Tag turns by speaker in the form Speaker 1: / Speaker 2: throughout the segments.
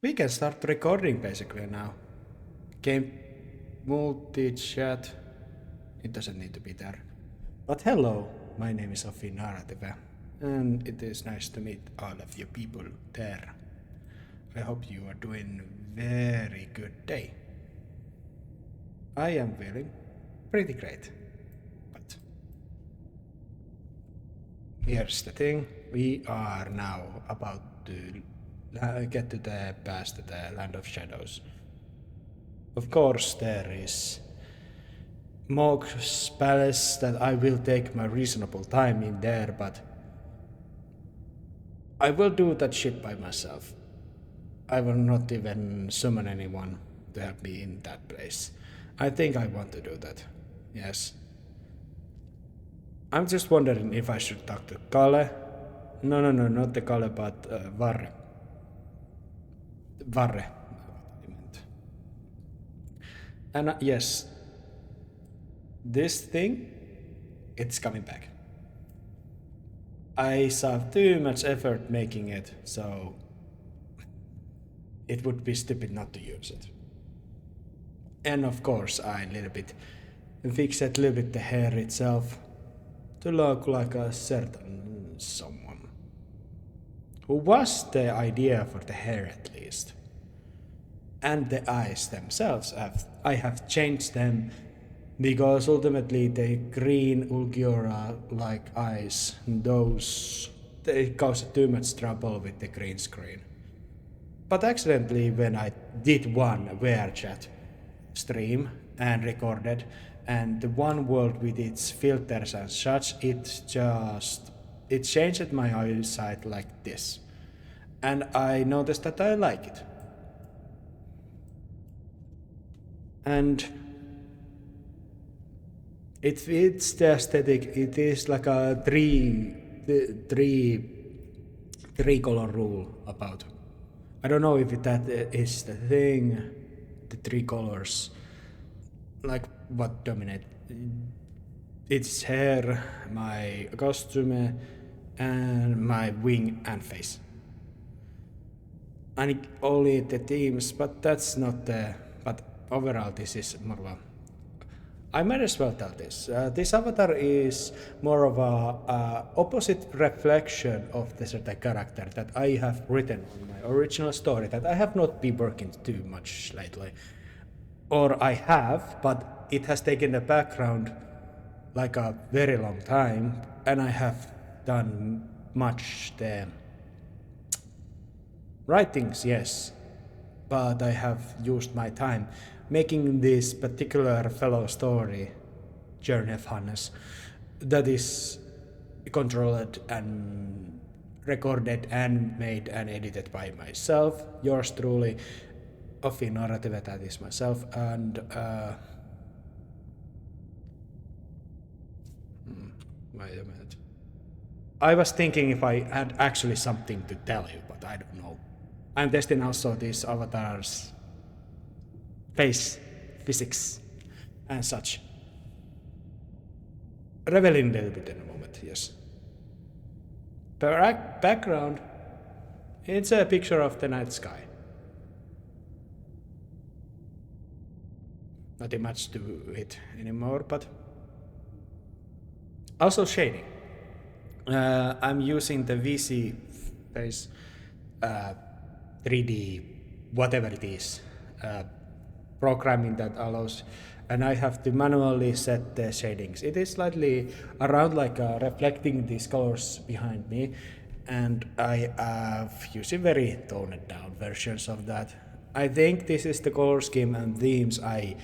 Speaker 1: We can start recording basically now. Game multi-chat. It doesn't need to be there. But hello, my name is Sofi Narrative, and it is nice to meet all of you people there. I hope you are doing very good day. I am feeling pretty great. But here's the thing, we are now about to get to the past the Land of Shadows. Of course, there is Mog's palace that I will take my reasonable time in there, but I will do that shit by myself. I will not even summon anyone to help me in that place. I think I want to do that. Yes. I'm just wondering if I should talk to Kalle. No, not the Kalle, but Varre. Varre. And yes, this thing, it's coming back. I saw too much effort making it, so it would be stupid not to use it. And of course, I fixed a little bit the hair itself to look like a certain someone. Who was the idea for the hair at least? And the eyes themselves, I have changed them because ultimately the green Ulquiorra like eyes, they cause too much trouble with the green screen. But accidentally, when I did one VRChat stream and recorded, and the one world with its filters and such, it changed my eyesight like this. And I noticed that I like it. And it fits the aesthetic. It is like a three color rule about. I don't know if that is the thing, the three colors, like what dominate. It's hair, my costume, and my wing and face. And only the themes, but that's not the. But overall, this is more of a. I might as well tell this. This avatar is more of a opposite reflection of the certain character that I have written on my original story that I have not been working too much lately. Or I have, but it has taken the background like a very long time, and I have done much the writings, yes, but I have used my time making this particular fellow story, Journey of Hannes, that is controlled and recorded and made and edited by myself, yours truly, Offi Narrative, that is myself, and wait a minute. I was thinking if I had actually something to tell you, but I don't know. I'm testing also these avatars' face physics and such. Reveling a little bit in a moment, yes. Background, it's a picture of the night sky. Nothing much to it anymore, but also shading. I'm using the VC face 3D, whatever it is, programming that allows, and I have to manually set the shadings. It is slightly around like reflecting these colors behind me, and I have using very toned down versions of that. I think this is the color scheme and themes I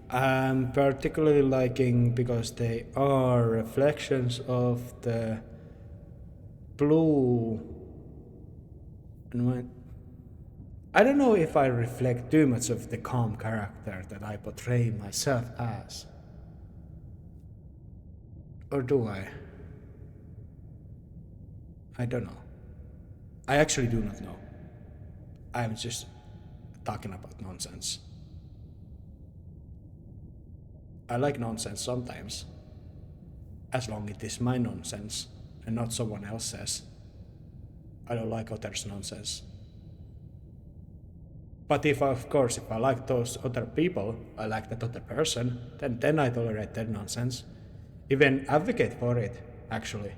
Speaker 1: am particularly liking because they are reflections of the blue. And I don't know if I reflect too much of the calm character that I portray myself as. Or do I? I don't know. I actually do not know. I'm just talking about nonsense. I like nonsense sometimes, as long as it is my nonsense and not someone else's. I don't like others' nonsense. But if of course if I like those other people, I like that other person, then I tolerate their nonsense. Even advocate for it, actually.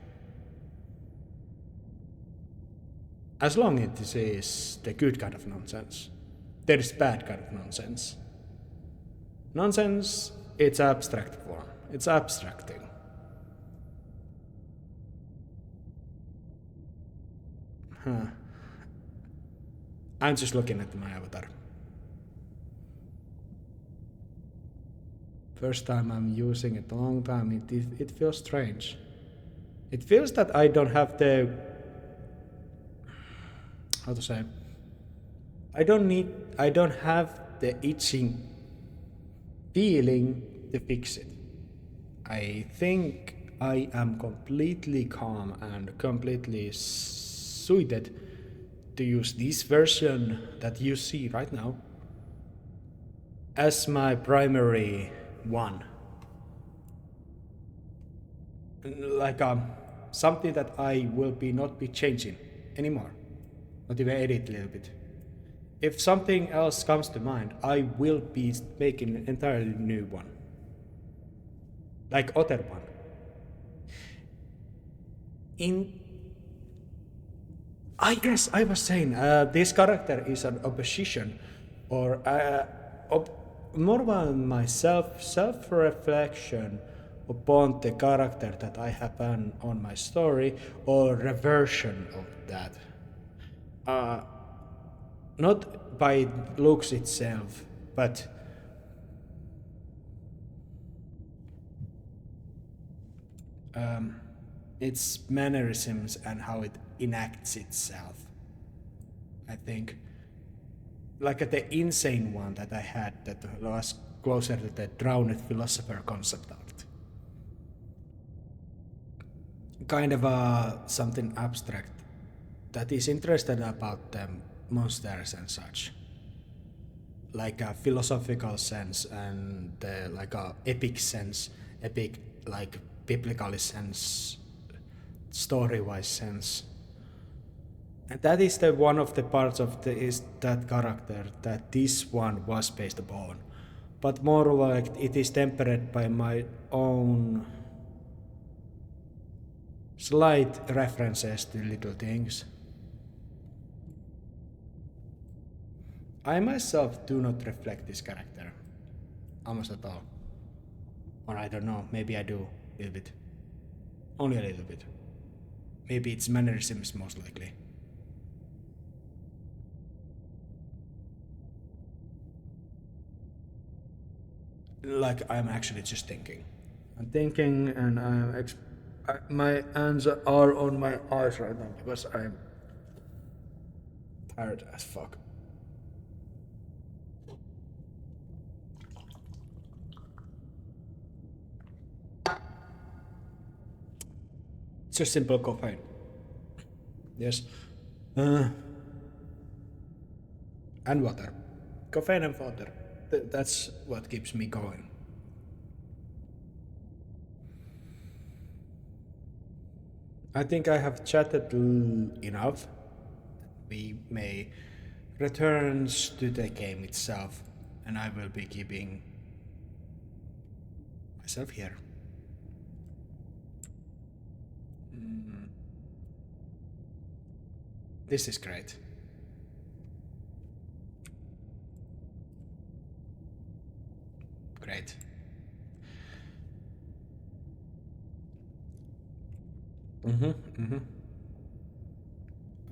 Speaker 1: As long as it is the good kind of nonsense. There is bad kind of nonsense. Nonsense, it's abstract form. It's abstracting. Huh. I'm just looking at my avatar. First time I'm using it a long time, it feels strange. It feels that I don't have the... how to say? I don't have the itching feeling to fix it. I think I am completely calm and completely suited to use this version that you see right now as my primary one. Like something that I will not be changing anymore. Not even edit a little bit. If something else comes to mind, I will be making an entirely new one. Like other one. I guess I was saying this character is an opposition, or more than my self-reflection upon the character that I have on my story, or reversion of that. Not by looks itself, but its mannerisms and how it enacts itself. I think, like the insane one that I had that was closer to the drowned philosopher concept art. Kind of something abstract that is interested about them monsters and such, like a philosophical sense and like a epic sense, epic like biblical sense, story-wise sense, and that is the one of the parts of that character that this one was based upon, but more like it is tempered by my own slight references to little things. I myself do not reflect this character almost at all. Or I don't know, maybe I do a little bit. Only a little bit. Maybe it's mannerisms most likely. Like I'm actually just thinking. I'm thinking and my hands are on my eyes right now because I'm tired as fuck. Just simple caffeine. Yes. And water. Caffeine and water. That's what keeps me going. I think I have chatted enough. We may return to the game itself, and I will be keeping myself here. This is great. Great.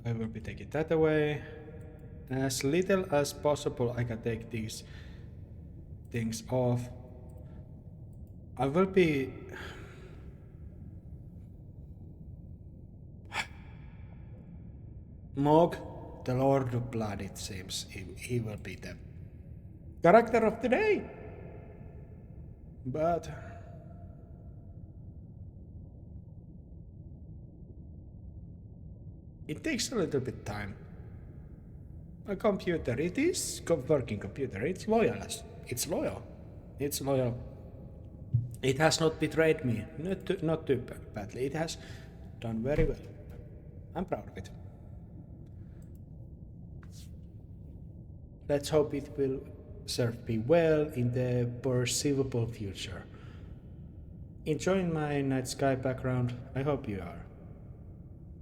Speaker 1: I will be taking that away. As little as possible I can take these things off. I will be... Mog, the Lord of Blood, it seems. He will be the character of the day. But... it takes a little bit time. My computer, it is working computer, it's loyal. It's loyal. It's loyal. It has not betrayed me, not too badly. It has done very well. I'm proud of it. Let's hope it will serve me well in the perceivable future. Enjoying my night sky background? I hope you are.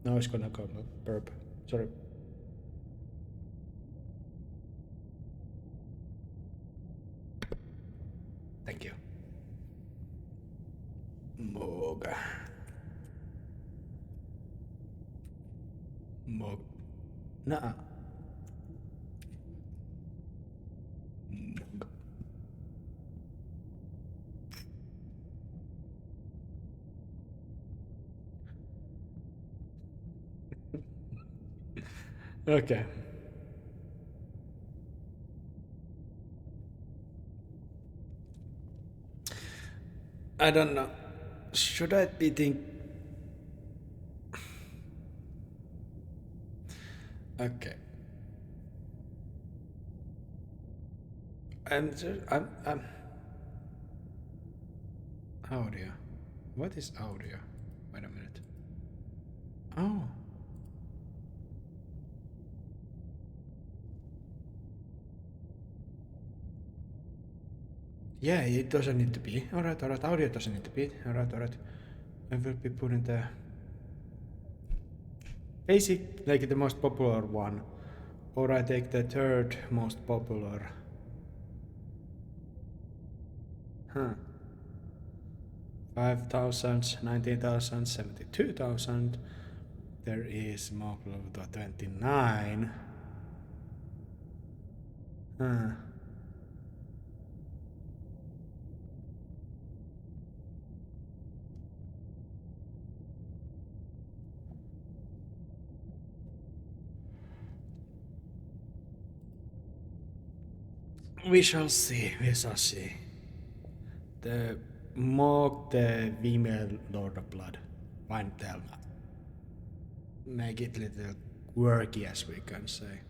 Speaker 1: Now it's gonna come a burp. Sorry. Thank you. Mog. Mog. Nah. Mog. Okay. I don't know. Should I be think? Okay. I'm. Audio. What is audio? Wait a minute. Oh. Yeah, it doesn't need to be. Alright, audio doesn't need to be. Alright. I will be putting the basic, like the most popular one. Or I take the third most popular. Huh. 5,000, 19,000, 72,000. There is more to 29. Huh. We shall see. The mock the female Lord of Blood. Fine, tell me. Make it little quirky, as we can say.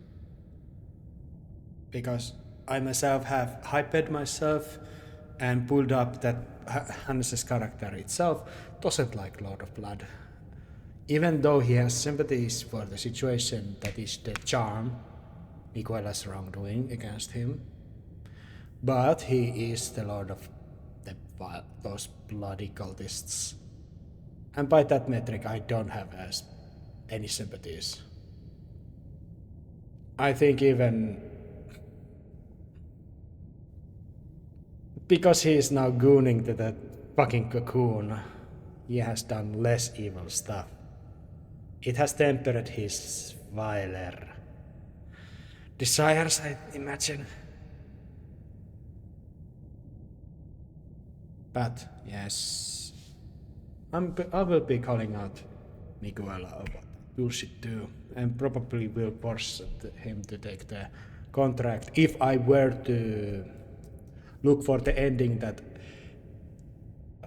Speaker 1: Because I myself have hyped myself and pulled up that Hannes' character itself doesn't like Lord of Blood. Even though he has sympathies for the situation that is the charm, Miguela's wrongdoing against him, but he is the lord of those bloody cultists. And by that metric, I don't have any sympathies. I think even because he is now gooning to that fucking cocoon, he has done less evil stuff. It has tempered his viler desires, I imagine. But yes, I will be calling out Miguela about bullshit too, and probably will force him to take the contract if I were to look for the ending that.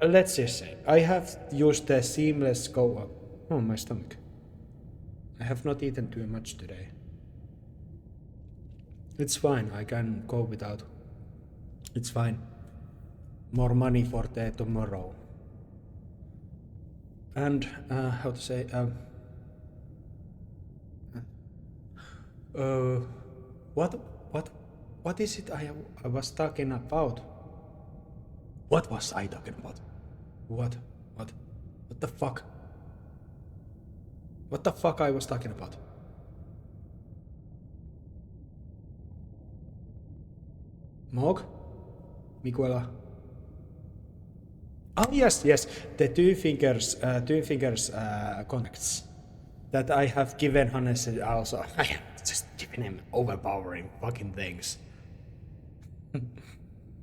Speaker 1: Let's just say I have used the seamless go. Oh, my stomach. I have not eaten too much today. It's fine. I can go without. It's fine. More money for the tomorrow. And how to say what is it I was talking about? What was I talking about? What the fuck? What the fuck I was talking about? Mog? Miguela? Oh yes, the two fingers contacts that I have given Hannes also. I have just given him overpowering fucking things.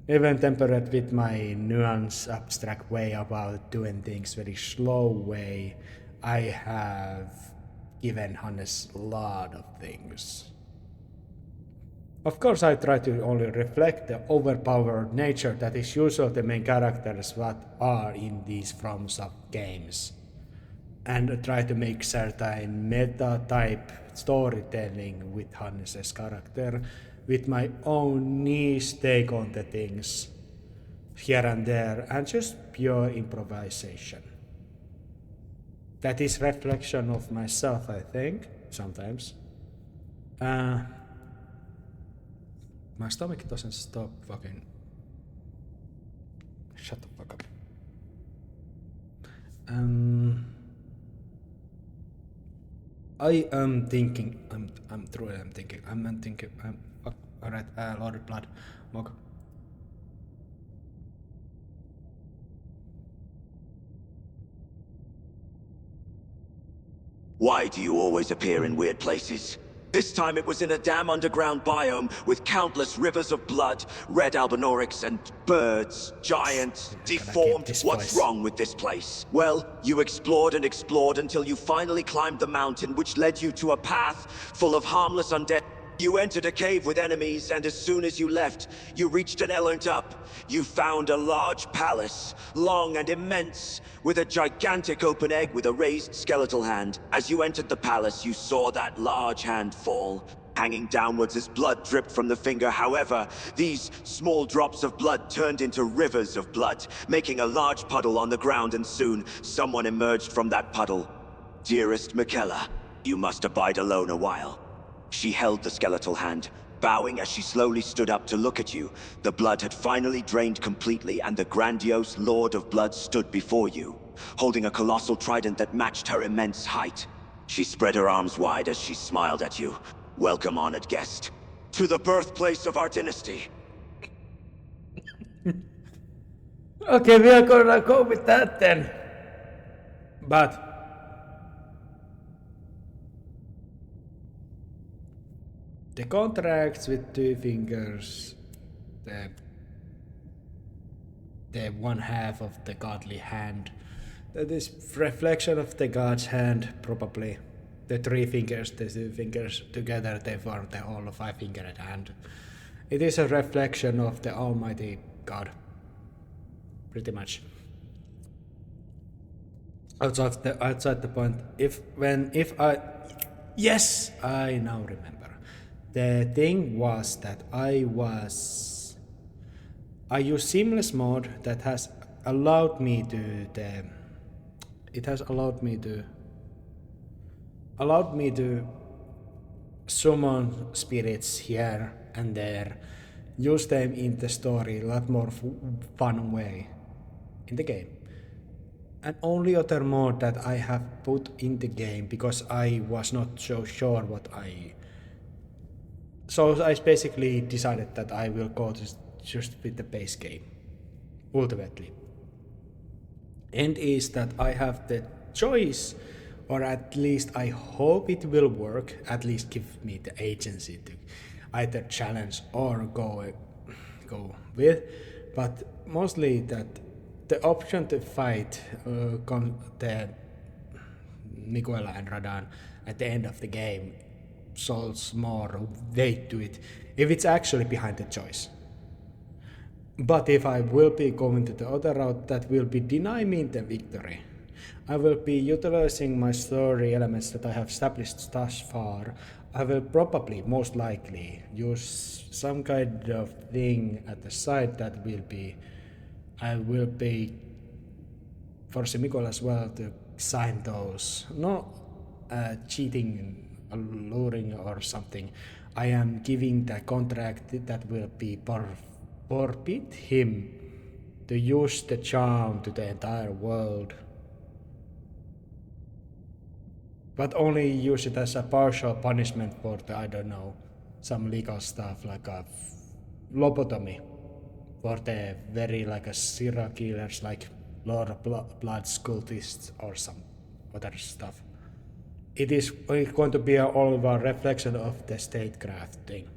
Speaker 1: Even tempered with my nuanced, abstract way about doing things very slow way, I have given Hannes a lot of things. Of course, I try to only reflect the overpowered nature that is usually the main characters what are in these FromSoft games, and try to make certain meta-type storytelling with Hannes' character, with my own niche take on the things here and there, and just pure improvisation. That is reflection of myself, I think, sometimes. My stomach doesn't stop fucking. Shut the fuck up. I am thinking. I'm truly. I'm thinking. I'm thinking. Fuck. Alright. Lord of Blood. Mog.
Speaker 2: Why do you always appear in weird places? This time it was in a damn underground biome with countless rivers of blood, red albinorics and birds, giant, deformed. What's wrong with this place? Well, you explored and explored until you finally climbed the mountain which led you to a path full of harmless undead. You entered a cave with enemies, and as soon as you left, you reached an Elrond up. You found a large palace, long and immense, with a gigantic open egg with a raised skeletal hand. As you entered the palace, you saw that large hand fall. Hanging downwards as blood dripped from the finger. However, these small drops of blood turned into rivers of blood, making a large puddle on the ground, and soon someone emerged from that puddle. Dearest Miquella, you must abide alone a while. She held the skeletal hand, bowing as she slowly stood up to look at you. The blood had finally drained completely, and the grandiose Lord of Blood stood before you, holding a colossal trident that matched her immense height. She spread her arms wide as she smiled at you. Welcome, honored guest, to the birthplace of our dynasty.
Speaker 1: Okay, we are gonna go with that then. But the contracts with two fingers, the one half of the godly hand, that is reflection of the god's hand, probably. The three fingers, the two fingers together, they form the whole five-fingered hand. It is a reflection of the Almighty God, pretty much. Outside the point, yes, I now remember. The thing was that I use seamless mode that has allowed me to summon spirits here and there, use them in the story a lot more fun way in the game. And only other mode that I have put in the game because I was not so sure so I basically decided that I will go just with the base game, ultimately. And is that I have the choice, or at least I hope it will work, at least give me the agency to either challenge or go with, but mostly that the option to fight the Miquella and Radahn at the end of the game solves more weight to it if it's actually behind the choice. But if I will be going to the other route, that will be deny me the victory. I will be utilizing my story elements that I have established thus far. I will probably, most likely, use some kind of thing at the side that I will be forcing Miquella as well to sign those. Not cheating, luring or something. I am giving the contract that will be forbid him to use the charm to the entire world, but only use it as a partial punishment for the, I don't know, some legal stuff like a lobotomy for the very like a serial killers like Lord of Blood cultists or some other stuff. It is going to be all of a reflection of the statecraft thing.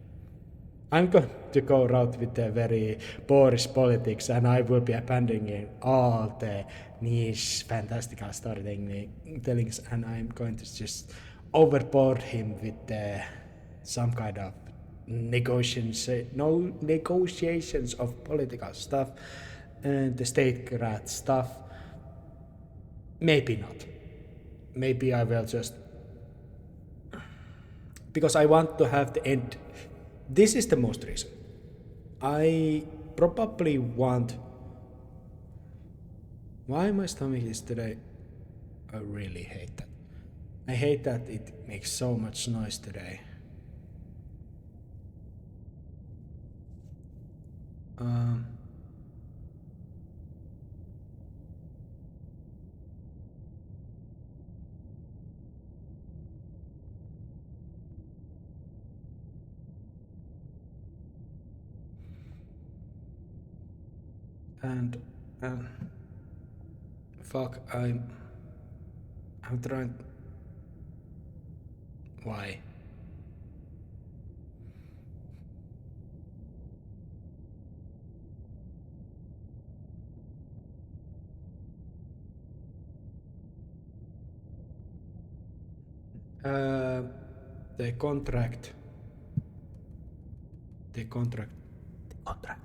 Speaker 1: I'm going to go out with the very Boris politics, and I will be abandoning all the niche fantastical storytellings, and I'm going to just overboard him with some kind of negotiations of political stuff and the statecraft stuff. Maybe not. Maybe I will just, because I want to have the end. This is the most reason. I probably want. Why my stomach is today? I really hate that. I hate that it makes so much noise today. Um, and fuck, I'm trying. Why? Uh, the contract. The contract. The contract.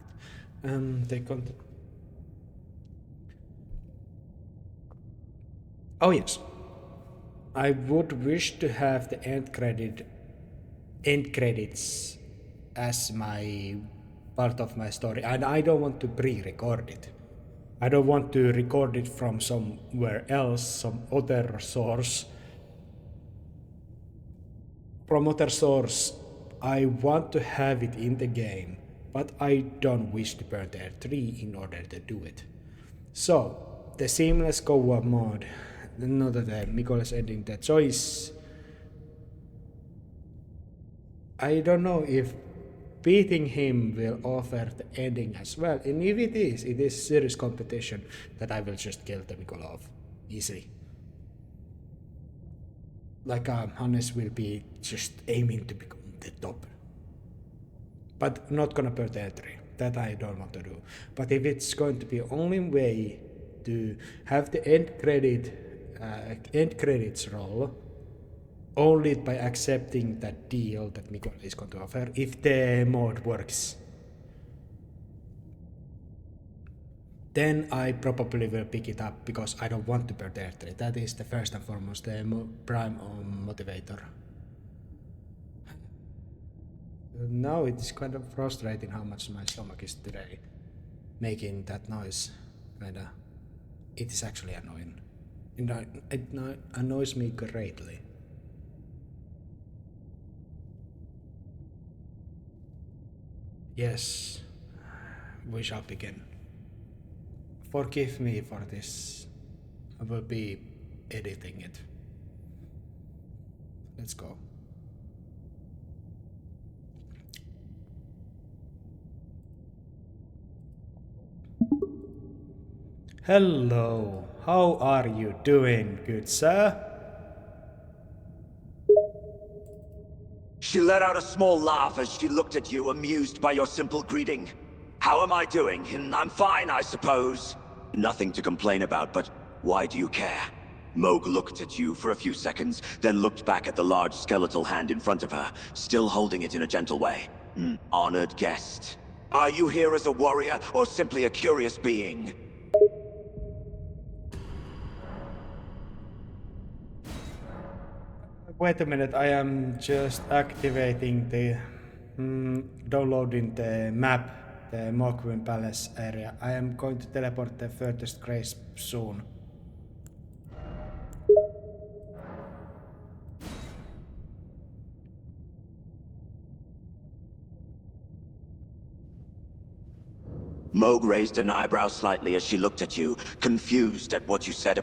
Speaker 1: The contract. Oh yes. I would wish to have the end credits as my part of my story, and I don't want to pre-record it. I don't want to record it from somewhere else, some other source. From other source, I want to have it in the game, but I don't wish to burn the tree in order to do it. So, the seamless co-op mode, now that Mikol is ending the choice, I don't know if beating him will offer the ending as well, and if it is serious competition that I will just kill the Mikolov easily. Like Hannes will be just aiming to become the top. But not gonna burn the tree. That I don't want to do. But if it's going to be only way to have the end credits roll, only by accepting that deal that Mikol is going to offer, if the mode works, then I probably will pick it up because I don't want to burn the tree. That is the first and foremost the prime motivator. Now it is kind of frustrating how much my stomach is today making that noise. Kinda, it is actually annoying. It annoys me greatly. Yes, we shall begin. Forgive me for this. I will be editing it. Let's go. Hello, how are you doing, good sir?
Speaker 2: She let out a small laugh as she looked at you, amused by your simple greeting. How am I doing? I'm fine, I suppose. Nothing to complain about, but why do you care? Moog looked at you for a few seconds, then looked back at the large skeletal hand in front of her, still holding it in a gentle way. Honored guest. Are you here as a warrior, or simply a curious being?
Speaker 1: Wait a minute, I am just activating the downloading the map, the Morgwyn Palace area. I am going to teleport the furthest grace soon.
Speaker 2: Moog raised an eyebrow slightly as she looked at you, confused at what you said.